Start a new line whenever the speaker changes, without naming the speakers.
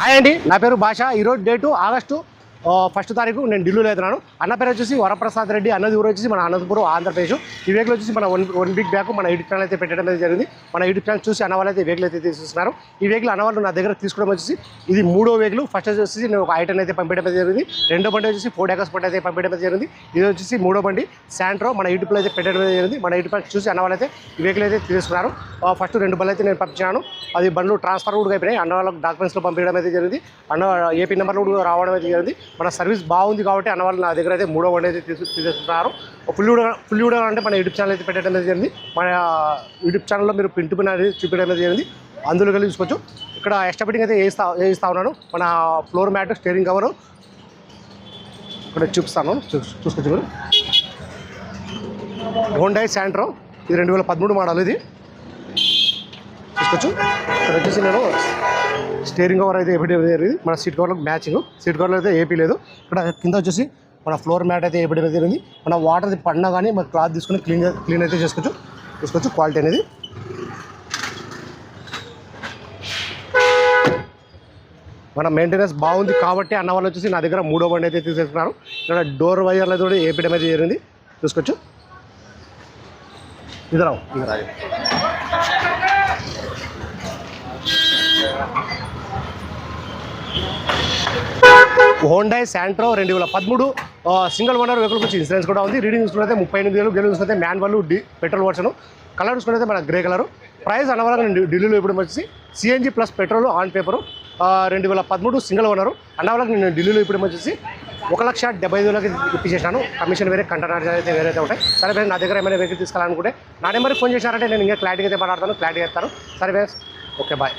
Hi అండి, నా పేరు భాష. ఈరోజు డేటు ఆగస్టు 1 తారీఖు. నేను ఢిల్లీలో అవుతున్నాను. అన్న పేరు వచ్చేసి వరప్రసాద్ రెడ్డి. అన్నది ఊరు వచ్చేసి మన అనంతపురం, ఆంధ్రప్రదేశ్. ఈ వెహికల్ వచ్చేసి మన వన్ వీక్ బ్యాక్ మన యూట్యూబ్ ఛానల్ అయితే పెట్టడం అయితే జరిగింది. మన యూట్యూబ్ ఛానల్ చూసి అన్న వాళ్ళు అయితే వెహికల్ అయితే తీసుకున్నారు. ఈ వెహికల్ అన్న వాళ్ళు నా దగ్గర తీసుకోవడం వచ్చేసి ఇది 3వ వెహికల్. ఫస్ట్ వచ్చేసి నేను ఒక ఐటెన్ అయితే పంపించడం అయితే జరిగింది. రెండో బండి వచ్చేసి ఫోర్డ్ ఎకస్పోర్ట్ అయితే పంపించడం అయితే జరిగింది. ఇది వచ్చేసి 3వ బండి శాంట్రో మన యూట్యూబ్లో అయితే పెట్టడం అయితే జరిగింది. మన యూట్యూబ్ చూసి అన్న వాళ్ళు అయితే ఈ వెహికల్ అయితే తీసుకున్నారు. ఫస్ట్ 2 బండ్లు అయితే నేను పంపించాను. అది బండ్లు ట్రాన్స్ఫర్ కూడా అయిపోయినాయి. అన్న వాళ్ళకి డాక్యుమెంట్స్లో పంపించడం అయితే జరిగింది. అన్న ఏపీ నెంబర్లో కూడా రావడం అయితే జరిగింది. మన సర్వీస్ బాగుంది కాబట్టి అన్న వాళ్ళు నా దగ్గర అయితే 3వ బండి అయితే తీసుకుంటున్నారు. ఫుల్ వీడియో అంటే మన యూట్యూబ్ ఛానల్ అయితే పెట్టడం అయితే జరిగింది. మన యూట్యూబ్ ఛానల్లో మీరు ప్రింట్ పిన్ అనేది చూపించడం అయితే జరిగింది. అందులో కలిసి చూసుకోవచ్చు. ఇక్కడ ఎక్స్ట్రా ఫిట్టింగ్ అయితే వేయిస్తా ఉన్నాను. మన ఫ్లోర్ మ్యాట్, స్టీరింగ్ కవరు ఇక్కడ చూపిస్తాను, చూసుకోవచ్చు మీరు. హోండా శాంట్రో, ఇది 2013 మోడల్. ఇది చూసుకోవచ్చు. ఇక్కడ వచ్చేసి నేను స్టీరింగ్ కవర్ అయితే ఏపీ జరిగింది. మన సీట్ కవర్లకు మ్యాచింగ్. సీట్ కవర్లో అయితే ఏపీ లేదు. ఇక్కడ కింద వచ్చేసి మన ఫ్లోర్ మ్యాట్ అయితే ఏపీ జరిగింది. మన వాటర్ పడినా కానీ మన క్లాత్ తీసుకుని క్లీన్ అయితే చూసుకోవచ్చు క్వాలిటీ అనేది. మన మెయింటెనెన్స్ బాగుంది కాబట్టి అన్న వాళ్ళు వచ్చేసి నా దగ్గర 3వ బండి అయితే తీసేసుకున్నారు. ఇక్కడ డోర్ వైర్లు అయితే ఏపీ అయితే జరిగింది. చూసుకోవచ్చు. ఇద్దరు Honda Santro 2013 single owner vehicle వచ్చి ఇన్సూరెన్స్ కూడా ఉంది. రీడింగ్ చూసుకుంటే 38,000, గెలు చూసుకుంటే మాన్యువల్ పెట్రోల్ వర్షన్. కలర్ చూసుకుంటే మన గ్రే కలర్. ప్రైస్ అన్నవరం ఢిల్లీలో ఇప్పుడు వచ్చి CNG plus petrol on paper 2013 single owner. Annavaram నేను ఢిల్లీలో ఇప్పుడు వచ్చేసి 1,70,000కి ఇప్పించేసాను. కమిషన్ వేరే, కంటెనర్ అయితే వేరే ఉంటాయి. సరే ఫ్రెండ్స్, నా దగ్గర ఏమైనా వెహికల్ తీసుకోవాలనుకుంటే నా నెంబర్కి ఫోన్ చేశారంటే నేను ఇంకా క్లారిటీగా అయితే మాట్లాడతాను, క్లారిటీగా ఇస్తాను. సరే ఫ్రెండ్స్, ఓకే బాయ్.